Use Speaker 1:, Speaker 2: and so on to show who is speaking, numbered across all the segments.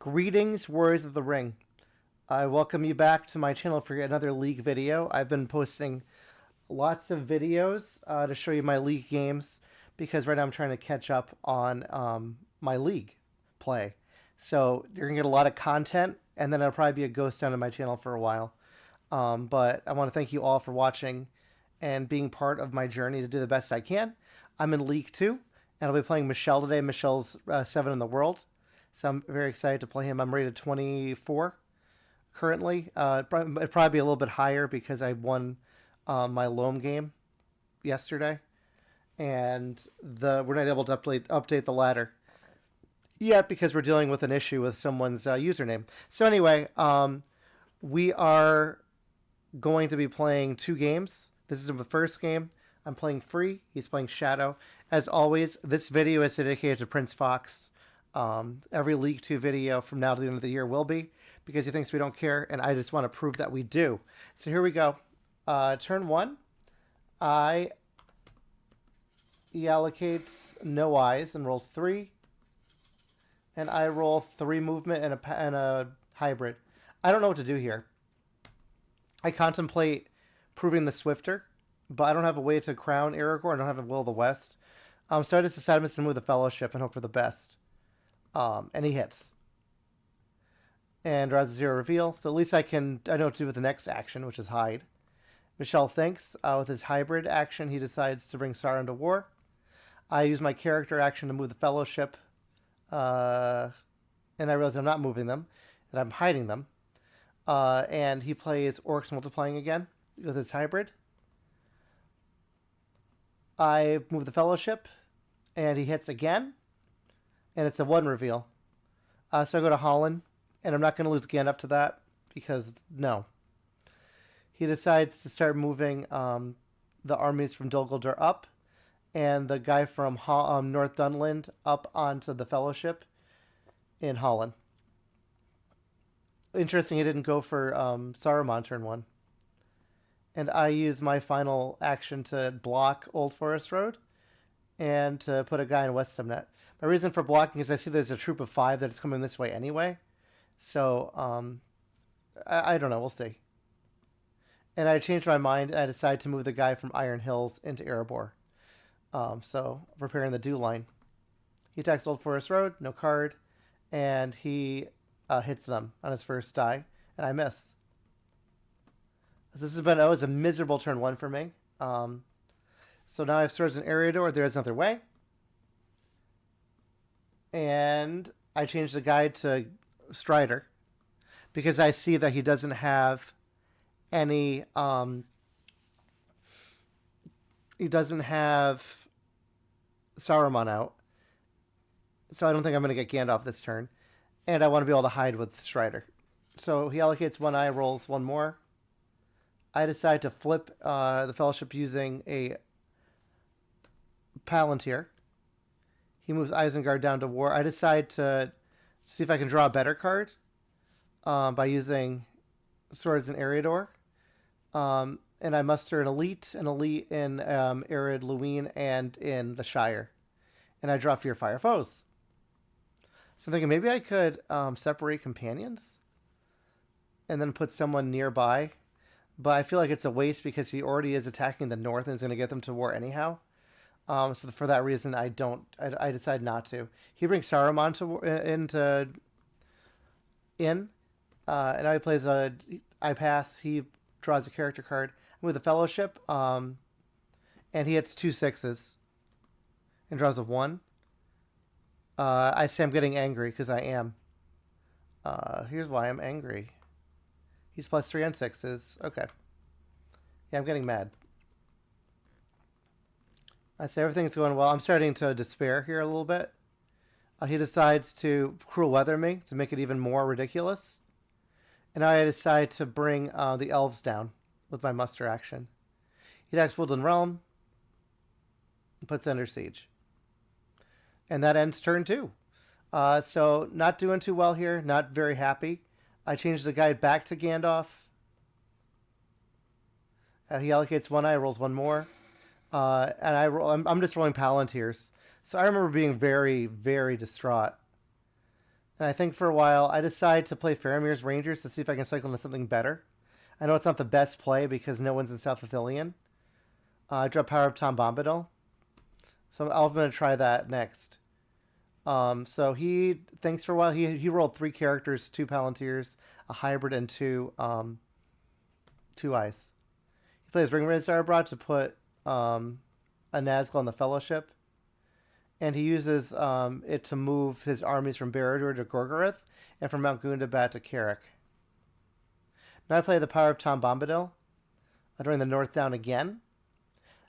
Speaker 1: Greetings, Warriors of the Ring. I welcome you back to my channel for another League video. I've been posting lots of videos to show you my League games because right now I'm trying to catch up on my League play. So you're going to get a lot of content, and then it'll probably be a ghost town on my channel for a while. But I want to thank you all for watching and being part of my journey to do the best I can. I'm in League 2, and I'll be playing Michel today. Michel's 7 in the world. So I'm very excited to play him. I'm rated 24 currently. It'd probably be a little bit higher because I won my Loam game yesterday, and we're not able to update the ladder yet because we're dealing with an issue with someone's username. So anyway, we are going to be playing 2 games. This is the first game. I'm playing free. He's playing Shadow. As always, this video is dedicated to Prince Fox. Every League 2 video from now to the end of the year will be, because he thinks we don't care, and I just want to prove that we do. So here we go. Turn 1, he allocates no eyes and rolls 3, and I roll 3 movement and a hybrid. I don't know what to do here. I contemplate proving the Swifter, but I don't have a way to crown Aragorn. I don't have a Will of the West. So I just decided to move the Fellowship and hope for the best. And he hits. And draws a 0 reveal. So at least I know what to do with the next action, which is hide. Michel thinks. With his hybrid action, he decides to bring Sauron to war. I use my character action to move the Fellowship. And I realize I'm not moving them, that I'm hiding them. And he plays Orcs Multiplying again with his hybrid. I move the Fellowship, and he hits again. And it's a 1 reveal. So I go to Holland, and I'm not going to lose Gandalf to that, because no. He decides to start moving the armies from Dol Guldur up, and the guy from North Dunland up onto the Fellowship in Holland. Interesting, he didn't go for Saruman turn 1. And I use my final action to block Old Forest Road and to put a guy in Westamnet. My reason for blocking is I see there's a troop of 5 that's coming this way anyway. So, I don't know. We'll see. And I changed my mind, and I decided to move the guy from Iron Hills into Erebor. So, preparing the Dew line. He attacks Old Forest Road, no card, and he hits them on his first die, and I miss. So this has been always a miserable turn 1 for me. So now I have Swords and Eriador. There is another way. And I changed the guide to Strider because I see that he doesn't have any he doesn't have Saruman out, so I don't think I'm going to get Gandalf this turn, and I want to be able to hide with Strider. So he allocates 1 eye, rolls 1 more. I decide to flip the Fellowship using a Palantir. He moves Isengard down to war. I decide to see if I can draw a better card by using Swords and Eriador. And I muster an elite in Arid Luwine and in the Shire. And I draw Fear Fire Foes. So I'm thinking maybe I could separate companions and then put someone nearby. But I feel like it's a waste because he already is attacking the north and is going to get them to war anyhow. So for that reason, I decide not to. He brings Saruman and I plays I pass. He draws a character card with the Fellowship, and he hits 2 6s and draws a 1. I say I'm getting angry because I am. Here's why I'm angry. He's +3 on 6s. Okay. Yeah, I'm getting mad. I say everything's going well. I'm starting to despair here a little bit. He decides to cruel weather me to make it even more ridiculous. And I decide to bring the elves down with my muster action. He attacks Woodland Realm and puts under siege. And that ends turn 2. So not doing too well here. Not very happy. I change the guide back to Gandalf. He allocates 1 eye, rolls 1 more. And I'm just rolling Palantirs. So I remember being very, very distraught And I think for a while, I decide to play Faramir's Rangers to see if I can cycle into something better. I know it's not the best play because no one's in South Athelion. I drop Power Up Tom Bombadil. So I'm going to try that next. So he thinks for a while. He rolled 3 characters, 2 Palantirs, a hybrid, and 2 ice. He plays Ringwraith Zarabrod to put a Nazgul on the Fellowship. And he uses it to move his armies from Barad-dûr to Gorgoroth and from Mount Gundabad to Carrick. Now I play the Power of Tom Bombadil. I bring the North down again.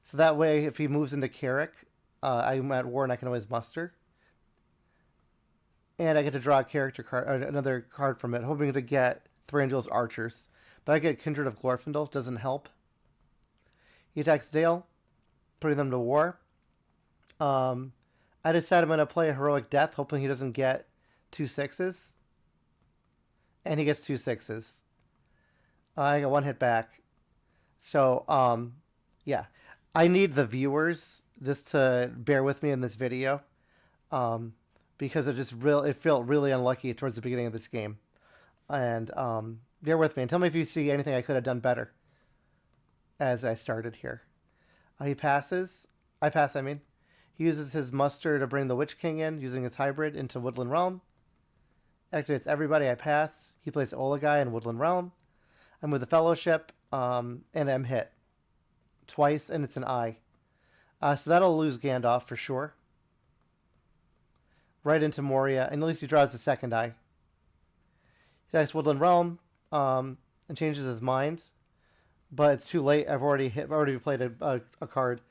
Speaker 1: So that way, if he moves into Carrick, I'm at war and I can always muster. And I get to draw a character card, another card from it, hoping to get Thranduil's Archers. But I get Kindred of Glorfindel, doesn't help. He attacks Dale, putting them to war. I decide I'm going to play a Heroic Death, hoping he doesn't get 2 6s. And he gets 2 6s. I got 1 hit back. So, yeah. I need the viewers just to bear with me in this video. Because it felt really unlucky towards the beginning of this game. And bear with me and tell me if you see anything I could have done better as I started here. He passes. I pass, I mean. He uses his muster to bring the Witch King in, using his hybrid into Woodland Realm. Activates everybody. I pass. He plays Olagai in Woodland Realm. I'm with the Fellowship, and I'm hit twice, and it's an I. So that'll lose Gandalf for sure. Right into Moria, and at least he draws the second eye. He attacks Woodland Realm, and changes his mind, but it's too late. I've already played a card,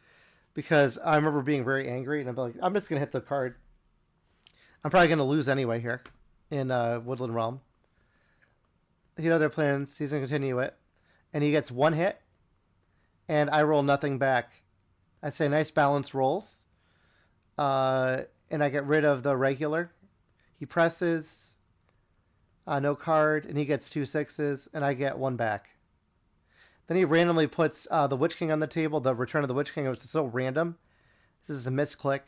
Speaker 1: because I remember being very angry, and I'm like, I'm just gonna hit the card. I'm probably gonna lose anyway here in Woodland Realm. They're playing. He's gonna continue it, and he gets 1 hit, and I roll nothing back. I say nice balanced rolls. And I get rid of the regular. He presses, no card, and he gets 2 6s, and I get 1 back. Then he randomly puts the Witch King on the table, the Return of the Witch King. It was so random. This is a misclick.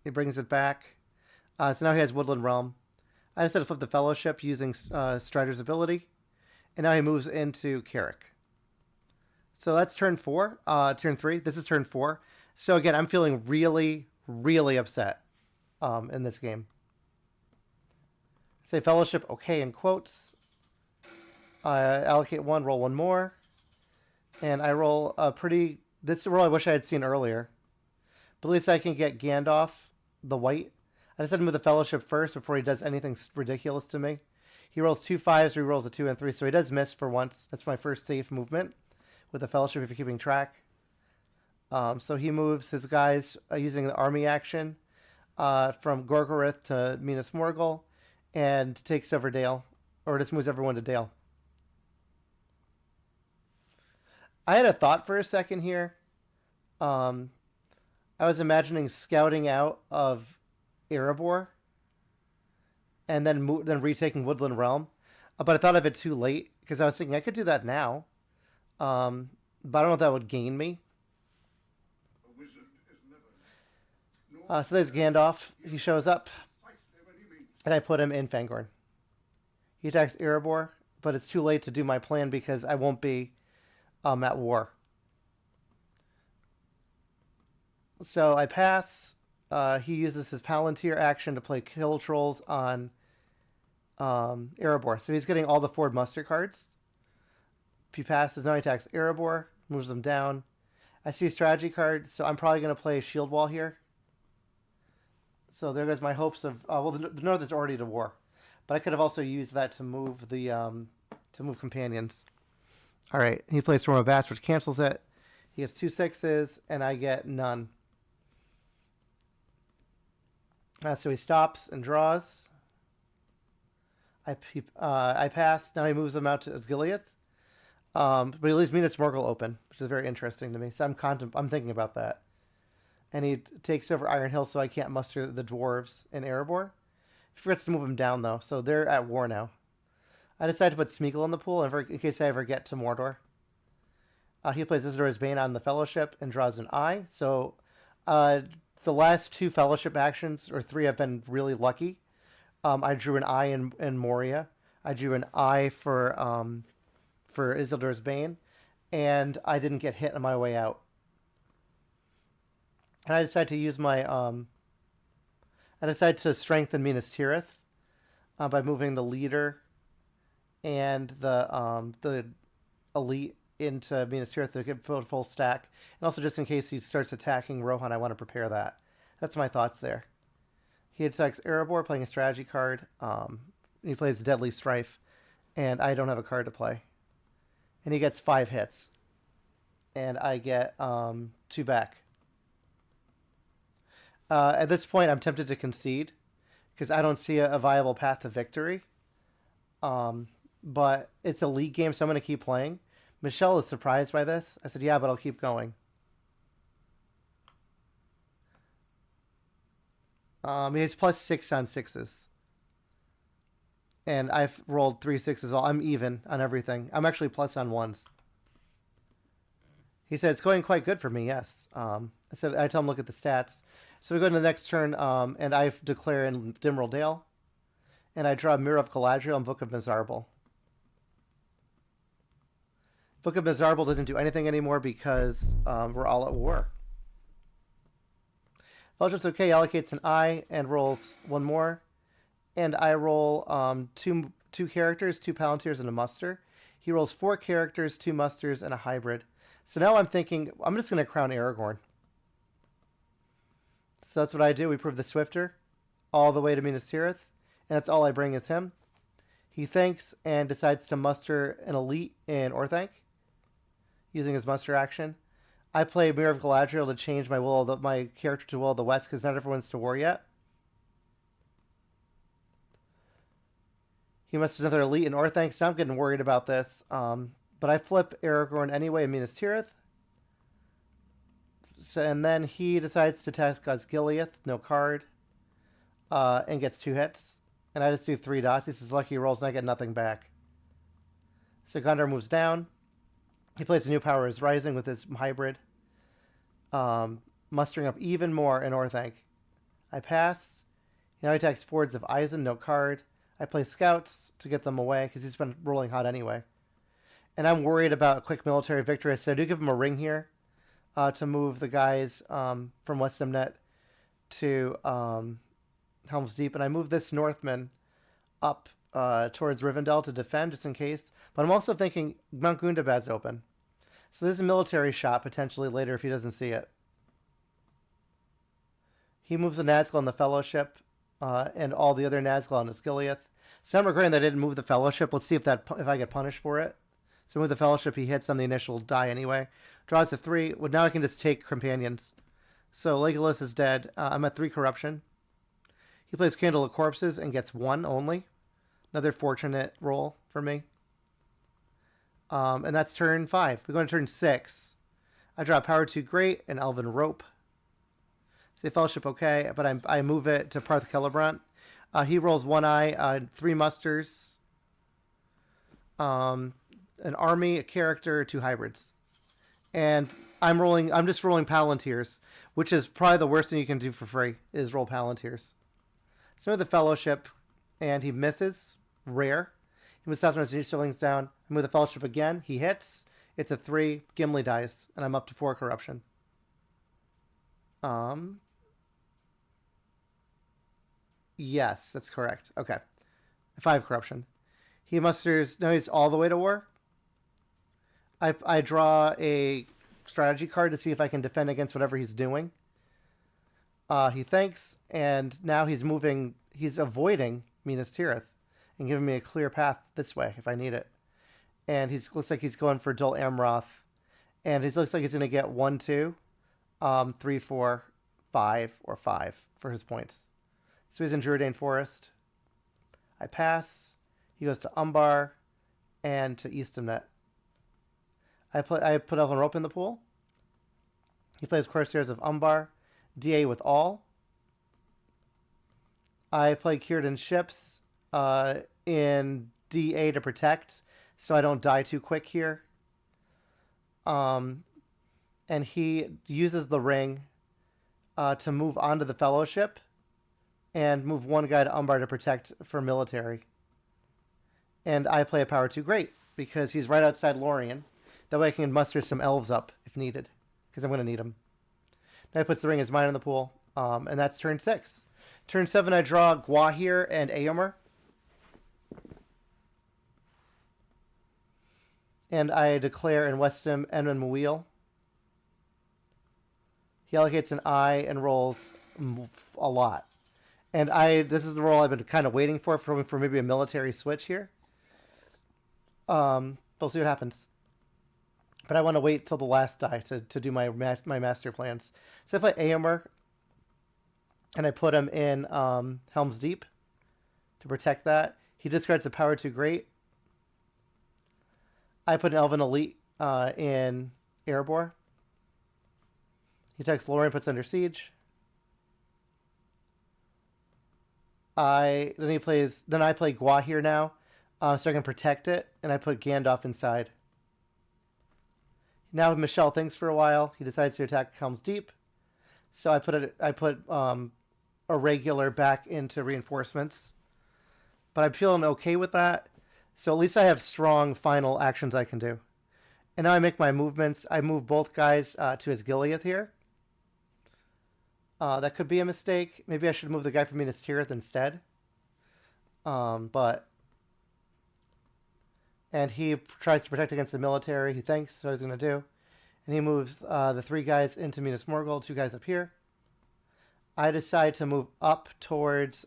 Speaker 1: He brings it back. So now he has Woodland Realm. I decided to flip the Fellowship using Strider's ability, and now he moves into Carrick. So that's turn 4. Turn 3. This is turn 4. So again, I'm feeling really, really upset. In this game. Say Fellowship, okay, in quotes. Allocate 1, roll 1 more. And I roll a pretty... This is a roll I wish I had seen earlier. But at least I can get Gandalf, the white. I decided to move the Fellowship first before he does anything ridiculous to me. He rolls 2 5s, he rolls a 2 and 3, so he does miss for once. That's my first safe movement with the Fellowship if you're keeping track. So he moves his guys using the army action. From Gorgoroth to Minas Morgul, and takes over Dale, or just moves everyone to Dale. I had a thought for a second here. I was imagining scouting out of Erebor, and then retaking Woodland Realm, but I thought of it too late because I was thinking I could do that now, but I don't know if that would gain me. So there's Gandalf. He shows up, and I put him in Fangorn. He attacks Erebor, but it's too late to do my plan because I won't be at war. So I pass. He uses his Palantir action to play Kill Trolls on Erebor. So he's getting all the Ford Muster cards. If he passes, now he attacks Erebor, moves them down. I see a strategy card, so I'm probably going to play Shield Wall here. So there goes my hopes of... well, the North is already to war. But I could have also used that to move the... to move companions. Alright, he plays Storm of Bats, which cancels it. He gets 2 6s, and I get none. So he stops and draws. I pass. Now he moves them out to Osgiliath. But he leaves Minas Morgul open, which is very interesting to me. So I'm thinking about that. And he takes over Iron Hill, so I can't muster the dwarves in Erebor. He forgets to move them down, though, so they're at war now. I decided to put Smeagol in the pool in case I ever get to Mordor. He plays Isildur's Bane on the Fellowship and draws an eye. So the last 2 Fellowship actions, or 3, have been really lucky. I drew an eye in Moria. I drew an eye for Isildur's Bane, and I didn't get hit on my way out. And I decided to use my I decided to strengthen Minas Tirith by moving the leader and the elite into Minas Tirith to get full stack, and also just in case he starts attacking Rohan, I want to prepare that. That's my thoughts there. He attacks Erebor, playing a strategy card. He plays Deadly Strife, and I don't have a card to play. And he gets 5 hits, and I get 2 back. At this point, I'm tempted to concede because I don't see a viable path to victory. But it's a league game, so I'm going to keep playing. Michel is surprised by this. I said, yeah, but I'll keep going. He has +6 on 6s. And I've rolled 3 6s. I'm even on everything. I'm actually plus on 1s. He said, it's going quite good for me, yes. I tell him, look at the stats. So we go to the next turn, and I declare in Dimral Dale. And I draw Mirror of Galadriel and Book of Mizarble. Book of Mizarble doesn't do anything anymore because we're all at war. Fellowship's okay, allocates an eye and rolls 1 more. And I roll 2 characters, 2 Palantirs, and a muster. He rolls 4 characters, 2 musters, and a hybrid. So now I'm thinking, I'm just going to crown Aragorn. So that's what I do. We prove the Swifter all the way to Minas Tirith. And that's all I bring is him. He thanks and decides to muster an elite in Orthanc, using his muster action. I play Mirror of Galadriel to change my character to Will of the West because not everyone's to war yet. He musters another elite in Orthanc, so I'm getting worried about this. But I flip Aragorn anyway in Minas Tirith. So, and then he decides to attack Osgiliath, no card, and gets 2 hits. And I just do 3 dots. He says lucky rolls, and I get nothing back. So Gondor moves down. He plays a new power as Rising with his hybrid, mustering up even more in Orthanc. I pass. Now he attacks Fords of Eisen, no card. I play Scouts to get them away because he's been rolling hot anyway. And I'm worried about a quick military victory, so I do give him a ring here to move the guys from West Emnet to Helm's Deep. And I move this Northman up towards Rivendell to defend just in case. But I'm also thinking Mount Gundabad's open. So there's a military shot potentially later if he doesn't see it. He moves a Nazgul on the Fellowship and all the other Nazgul on Osgiliath. So I'm regretting that I didn't move the Fellowship. Let's see if I get punished for it. So with the Fellowship, he hits on the initial die anyway. Draws a 3. Well, now I can just take Companions. So Legolas is dead. I'm at 3 corruption. He plays Candle of Corpses and gets 1 only. Another fortunate roll for me. And that's turn 5. We're going to turn 6. I draw Power 2 Great and Elven Rope. Say Fellowship okay, but I move it to Parth Celebrant. He rolls 1 eye, 3 musters, an army, a character, 2 hybrids. And I'm just rolling Palantirs, which is probably the worst thing you can do for free, is roll Palantirs. So with the Fellowship, and he misses. Rare. He moves Southern Easterlings down. I move the Fellowship again. He hits. It's a 3. Gimli dies, and I'm up to 4 corruption. Yes, that's correct. Okay. 5 corruption. He musters... No, he's all the way to war. I draw a strategy card to see if I can defend against whatever he's doing. He thanks, and now he's moving... He's avoiding Minas Tirith and giving me a clear path this way if I need it. And looks like he's going for Dol Amroth. And he looks like he's going to get 1, 2, 3, 4, 5, or 5 for his points. So he's in Druidane Forest. I pass. He goes to Umbar and to Eastamnet. I put Elven Rope in the pool. He plays Corsairs of Umbar. DA with all. I play Círdan Ships in DA to protect, so I don't die too quick here. And he uses the ring to move onto the Fellowship and move one guy to Umbar to protect for military. And I play a power 2 great because he's right outside Lorien. That way I can muster some elves up if needed, because I'm going to need them. Now he puts the ring as mine in the pool, and that's turn 6. Turn 7, I draw Gwahir and Aomer. And I declare in Westham Enman Muil. He allocates an eye and rolls a lot. And this is the roll I've been kind of waiting for maybe a military switch here. We'll see what happens. But I want to wait till the last die to do my master plans. So if I Aomer, and I put him in Helm's Deep to protect that, he discards the power 2 great. I put an Elven Elite in Erebor. He attacks Lorien, puts under siege. Then I play Gwahir now, so I can protect it, and I put Gandalf inside. Now Michel thinks for a while. He decides to attack Helm's Deep, so I put a regular back into reinforcements. But I'm feeling okay with that. So at least I have strong final actions I can do. And now I make my movements. I move both guys to his Gilead here. That could be a mistake. Maybe I should move the guy from Minas Tirith instead. And he tries to protect against the military. He thinks so he's going to do. And he moves the 3 guys into Minas Morgul, 2 guys up here. I decide to move up towards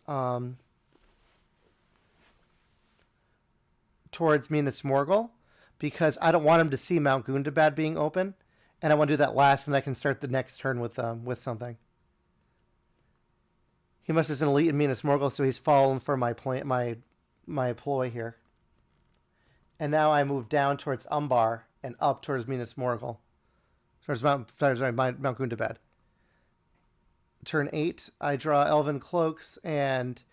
Speaker 1: Minas Morgul because I don't want him to see Mount Gundabad being open, and I want to do that last, and I can start the next turn with something. He must have an elite in Minas Morgul, so he's fallen for my ploy here. And now I move down towards Umbar and up towards Minas Morgul, towards Mount Gundabad. Turn 8, I draw Elven Cloaks and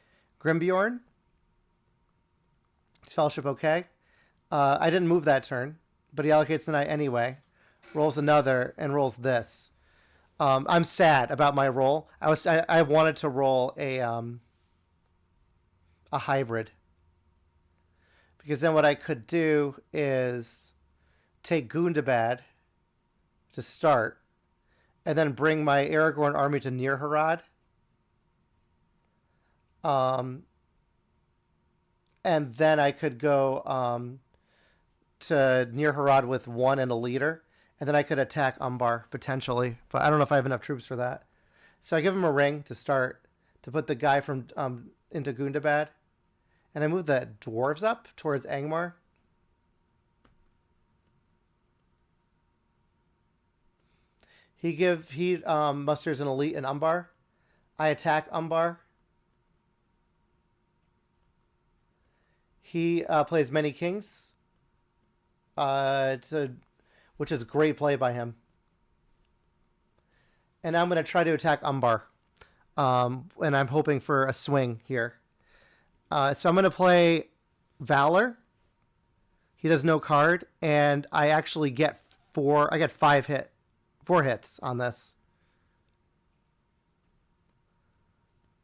Speaker 1: Grimbjorn. Is Fellowship okay? I didn't move that turn, but he allocates an eye anyway. Rolls another and rolls this. I'm sad about my roll. I wanted to roll a hybrid, because then what I could do is take Gundabad to start, and then bring my Aragorn army to Nir-Harad. And then I could go to Nir-Harad with 1 and a leader, and then I could attack Umbar potentially, but I don't know if I have enough troops for that. So I give him a ring to start to put the guy from into Gundabad, and I move the dwarves up towards Angmar. He musters an elite in Umbar. I attack Umbar. He plays Many Kings, which is a great play by him. And now I'm going to try to attack Umbar, and I'm hoping for a swing here. So I'm going to play Valor. He does no card, and I actually get 4. I get 4 hits on this,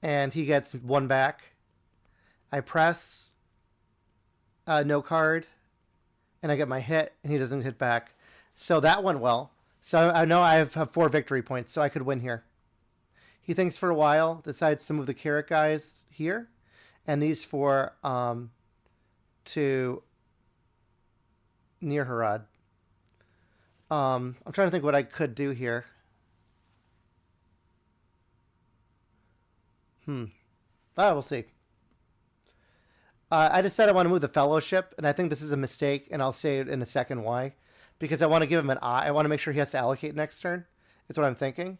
Speaker 1: and he gets 1 back. I press. No card, and I get my hit, and he doesn't hit back. So that went well. So I know I have 4 victory points, so I could win here. He thinks for a while, decides to move the Carrot guys here, and these 4 to Nir-Harad. I'm trying to think what I could do here. We'll see. I decided I want to move the Fellowship, and I think this is a mistake, and I'll say it in a second why. Because I want to give him an eye. I want to make sure he has to allocate next turn. Is what I'm thinking.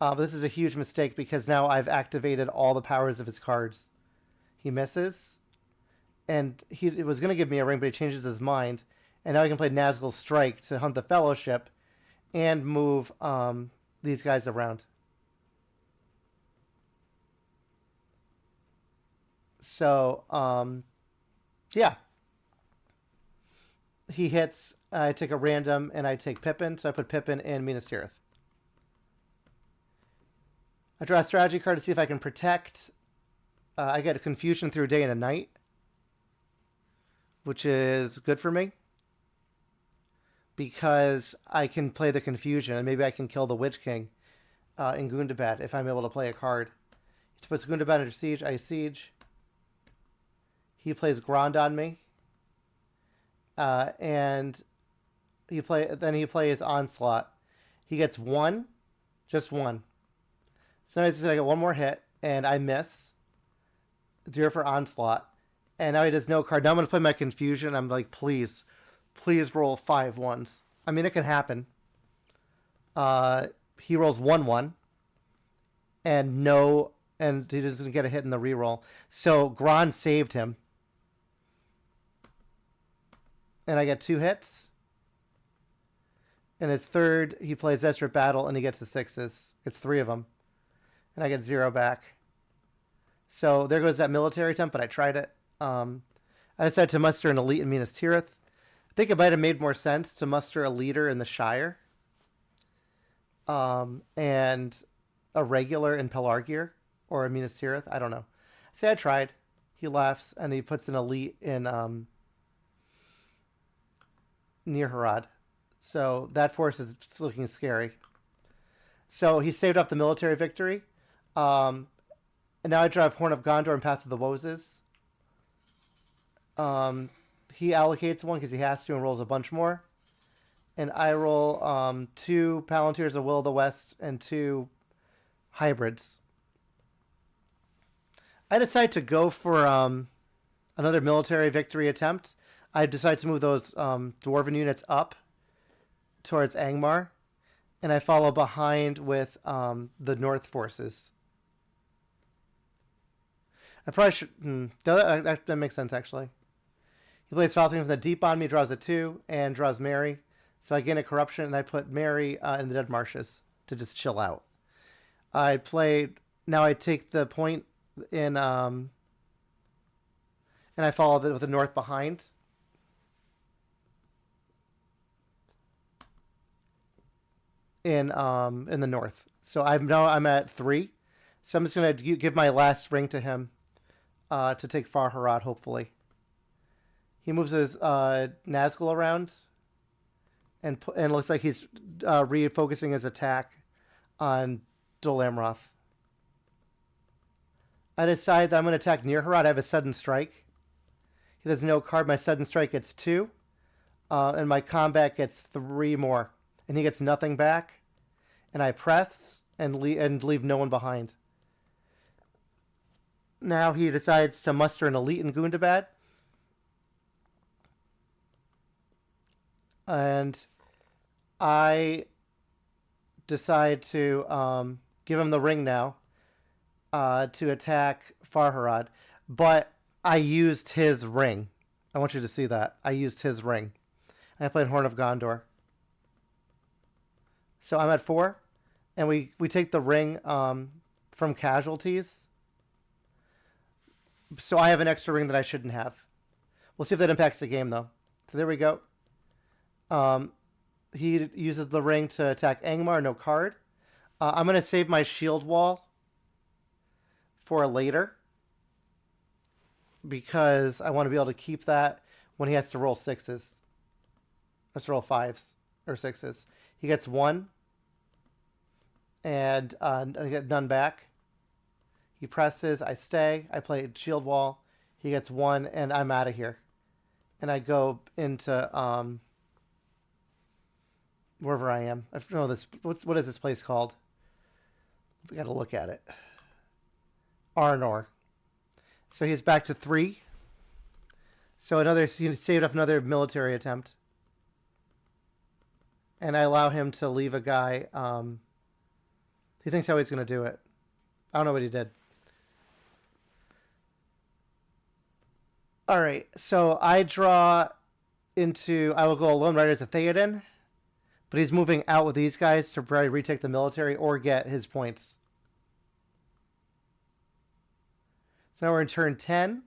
Speaker 1: But this is a huge mistake because now I've activated all the powers of his cards. He misses. And he was going to give me a ring, but he changes his mind. And now he can play Nazgul's Strike to hunt the Fellowship and move these guys around. So, yeah. He hits, I take a random, and I take Pippin, so I put Pippin in Minas Tirith. I draw a strategy card to see if I can protect I get a confusion through day and a night, which is good for me because I can play the confusion and maybe I can kill the Witch King in Gundabad if I'm able to play a card. He puts Gundabad under siege. I siege. He plays Grand on me, and he plays Onslaught. He gets one, just one. So now I get one more hit, and I miss. 0 for Onslaught. And now he does no card. Now I'm going to play my Confusion. I'm like, please roll 5 ones. I mean, it can happen. He rolls 1-1. And he doesn't get a hit in the reroll. So Grand saved him. And I get 2 hits. And his third, he plays Desperate Battle, and he gets the 6s. It's 3 of them. And I get 0 back. So there goes that military attempt, but I tried it. I decided to muster an elite in Minas Tirith. I think it might have made more sense to muster a leader in the Shire. And a regular in Pelargir or in Minas Tirith. I don't know. Say I tried. He laughs, and he puts an elite in near Harad. So that force is looking scary. So he saved up the military victory. And now I drive Horn of Gondor and Path of the Woses. He allocates one because he has to and rolls a bunch more. And I roll 2 Palantirs of Will of the West and 2 hybrids. I decide to go for another military victory attempt. I decide to move those Dwarven units up towards Angmar. And I follow behind with the North forces. I probably should... No, that makes sense, actually. He plays Falcon from the Deep on me, draws a 2, and draws Mary. So I gain a Corruption, and I put Mary in the Dead Marshes to just chill out. I played... Now I take the point in... and I follow with the North behind. In the North. So I'm at 3. So I'm just going to give my last ring to him to take Far Harad, hopefully. He moves his Nazgul around, and looks like he's refocusing his attack on Dol Amroth. I decide that I'm going to attack near Harad. I have a sudden strike. He does no card. My sudden strike gets 2, and my combat gets 3 more, and he gets nothing back. And I press and leave no one behind. Now he decides to muster an elite in Gundabad. And I decide to give him the ring now to attack Farharad. But I used his ring. I want you to see that. I used his ring. And I played Horn of Gondor. So I'm at 4. And we take the ring from casualties. So I have an extra ring that I shouldn't have. We'll see if that impacts the game, though. So there we go. He uses the ring to attack Angmar, no card. I'm going to save my shield wall for later. Because I want to be able to keep that when he has to roll 6s. Let's roll 5s or 6s. He gets 1. And I get none back. He presses, I stay, I play shield wall, he gets 1, and I'm out of here. And I go into wherever I am. I don't know this. What is this place called? We got to look at it. Arnor. So he's back to 3. So he saved up another military attempt. And I allow him to leave a guy. He thinks how he's going to do it. I don't know what he did. All right, so I will go Alone Riders of Theoden, but he's moving out with these guys to probably retake the military or get his points. So now we're in turn 10.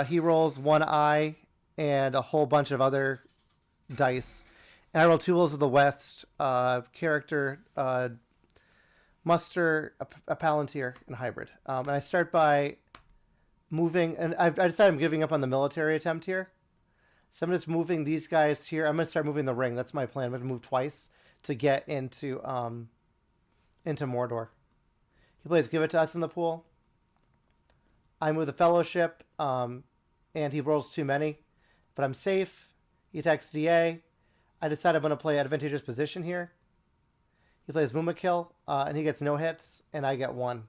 Speaker 1: He rolls 1 eye and a whole bunch of other dice. And I roll 2 Wills of the West, character muster a Palantir and hybrid. And I start by moving, and I decided I'm giving up on the military attempt here. So I'm just moving these guys here. I'm going to start moving the ring. That's my plan. I'm going to move twice to get into Mordor. He plays Give It to Us in the pool. I move the Fellowship, and he rolls too many. But I'm safe. He attacks DA. I decide I'm going to play Advantageous Position here. He plays Mumakil, and he gets no hits, and I get one.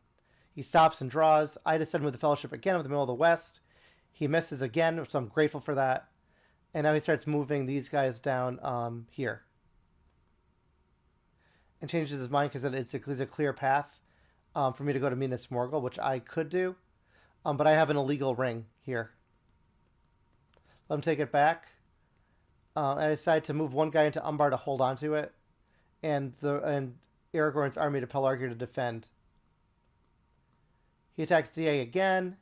Speaker 1: He stops and draws. I decide to move the Fellowship again with the middle of the West. He misses again, so I'm grateful for that. And now he starts moving these guys down here. And changes his mind because it's a clear path for me to go to Minas Morgul, which I could do. But I have an illegal ring here. Let him take it back. I decide to move one guy into Umbar to hold onto it. And Aragorn's army to Pelargir to defend. He attacks DA again.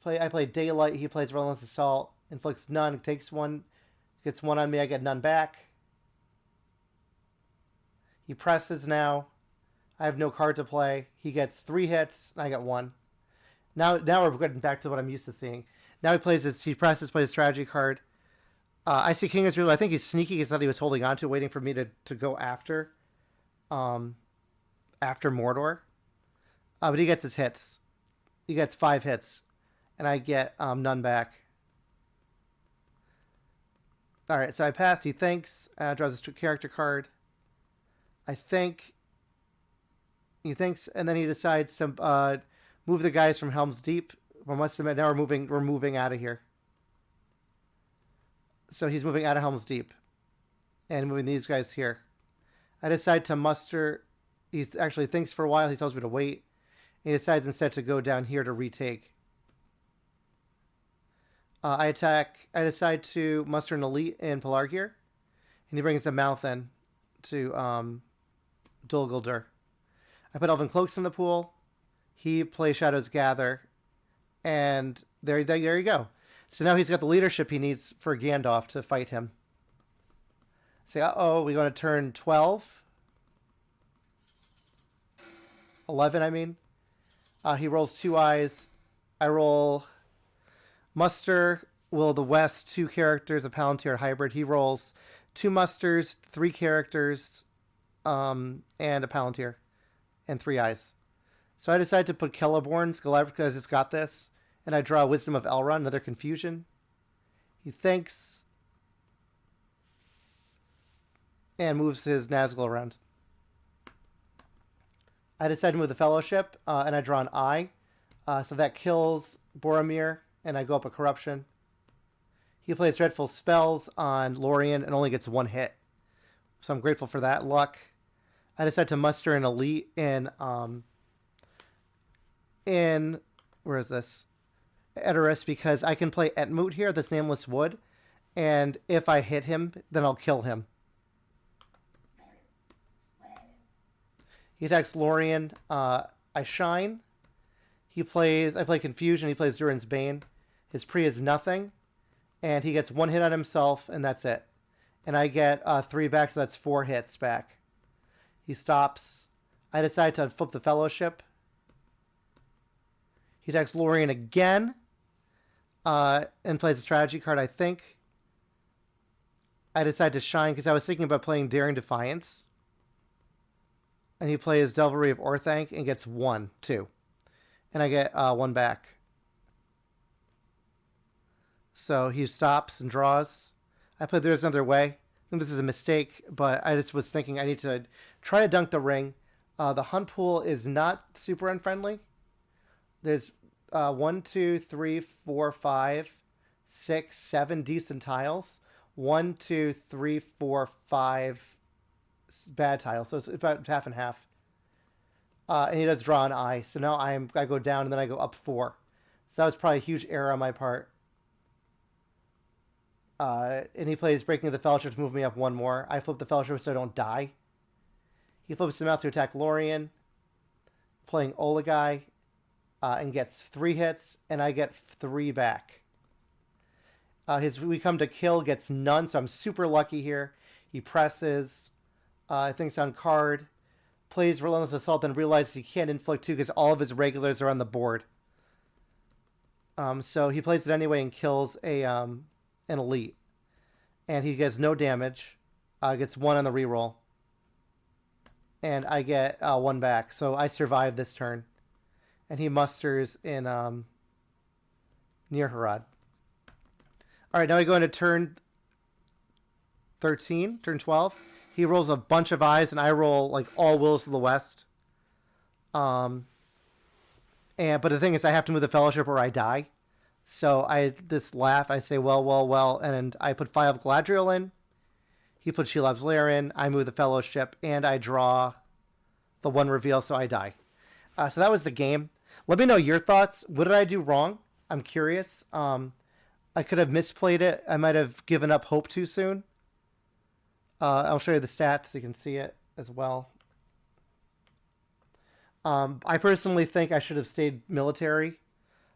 Speaker 1: I play Daylight. He plays Relentless Assault. Inflicts none. Takes one. Gets one on me. I get none back. He presses now. I have no card to play. He gets 3 hits. And I get 1. Now we're getting back to what I'm used to seeing. Now he presses, plays Strategy card. I see King Israel. I think he's sneaky. He thought he was holding on to, waiting for me to go after Mordor. But he gets his hits. He gets 5 hits. And I get none back. Alright, so I pass. He thinks. Draws a character card. I think. He thinks, and then he decides to move the guys from Helm's Deep. Well, now we're moving out of here. So he's moving out of Helm's Deep. And moving these guys here. I decide to muster. He actually thinks for a while. He tells me to wait. He decides instead to go down here to retake. I attack. I decide to muster an elite in Pelargir. And he brings a mouth in to Dol Guldur. I put Elven Cloaks in the pool. He plays Shadows Gather. And there you go. So now he's got the leadership he needs for Gandalf to fight him. Say, we're going to turn 12. 11, I mean. He rolls 2 eyes. I roll Muster, Will of the West, 2 characters, a Palantir hybrid. He rolls 2 musters, 3 characters, and a Palantir, and 3 eyes. So I decided to put Celeborn's Goliath because it's got this. And I draw Wisdom of Elrond, another confusion. He thinks. And moves his Nazgul around. I decide to move the Fellowship, and I draw an eye. So that kills Boromir, and I go up a Corruption. He plays Dreadful Spells on Lorien and only gets 1 hit. So I'm grateful for that luck. I decide to muster an elite in where is this? Edoras, because I can play Etmoot here, this Nameless Wood, and if I hit him, then I'll kill him. He attacks Lorien. I shine. I play Confusion. He plays Durin's Bane. His pre is nothing, and he gets 1 hit on himself, and that's it. And I get 3 back, so that's 4 hits back. He stops. I decide to flip the Fellowship. He attacks Lorien again. And plays a strategy card, I think. I decide to shine because I was thinking about playing Daring Defiance. And he plays Devilry of Orthanc and gets 1, 2. And I get 1 back. So he stops and draws. I played There's Another Way. I think this is a mistake, but I just was thinking I need to try to dunk the ring. The hunt pool is not super unfriendly. There's 1, 2, 3, 4, 5, 6, 7 decent tiles. 1, 2, 3, 4, 5 bad tiles. So it's about half and half. And he does draw an eye. So now I go down and then I go up 4. So that was probably a huge error on my part. And he plays Breaking the Fellowship to move me up 1 more. I flip the Fellowship so I don't die. He flips him out to attack Lorien. Playing Olagai. And gets 3 hits, and I get 3 back. His We Come to Kill gets none, so I'm super lucky here. He presses, thinks on card, plays Relentless Assault, then realizes he can't inflict 2 because all of his regulars are on the board. So he plays it anyway and kills an elite. And he gets no damage. Gets 1 on the reroll. And I get 1 back. So I survive this turn. And he musters in near Harad. Alright, now we go into turn 13, turn 12. He rolls a bunch of eyes, and I roll like all wills of the west. But the thing is, I have to move the fellowship or I die. So I just laugh. I say, well, and I put 5 Galadriel in. He put Shelob's Lair in. I move the fellowship, and I draw the 1 reveal, so I die. So that was the game. Let me know your thoughts. What did I do wrong? I'm curious. I could have misplayed it. I might have given up hope too soon. I'll show you the stats so you can see it as well. I personally think I should have stayed military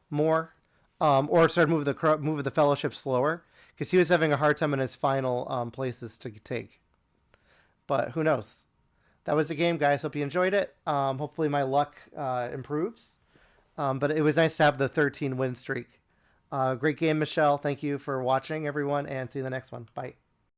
Speaker 1: more, or started moving the fellowship slower, because he was having a hard time in his final places to take. But who knows? That was the game, guys. Hope you enjoyed it. Hopefully my luck improves. But it was nice to have the 13 win streak. Great game, Michel. Thank you for watching, everyone, and see you in the next one. Bye.